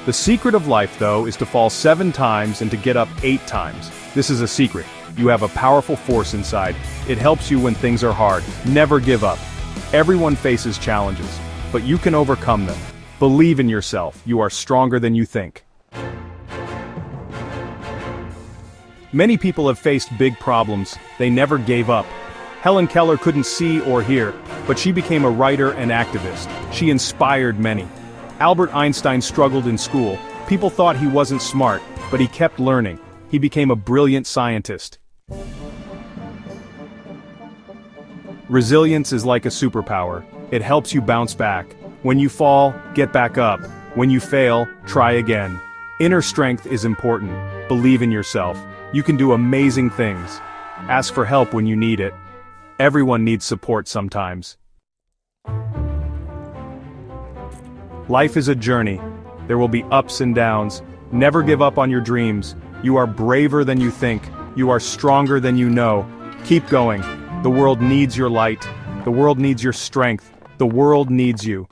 The secret of life, though, is to fall 7 times and to get up 8 times. This is a secret. You have a powerful force inside. It helps you when things are hard. Never give up. Everyone faces challenges, but you can overcome them. Believe in yourself. You are stronger than you think. Many people have faced big problems. They never gave up. Helen Keller couldn't see or hear, but she became a writer and activist. She inspired many. Albert Einstein struggled in school. People thought he wasn't smart, but he kept learning. He became a brilliant scientist. Resilience is like a superpower. It helps you bounce back. When you fall, get back up. When you fail, try again. Inner strength is important. Believe in yourself. You can do amazing things. Ask for help when you need it. Everyone needs support sometimes. Life is a journey. There will be ups and downs. Never give up on your dreams. You are braver than you think. You are stronger than you know. Keep going. The world needs your light. The world needs your strength. The world needs you.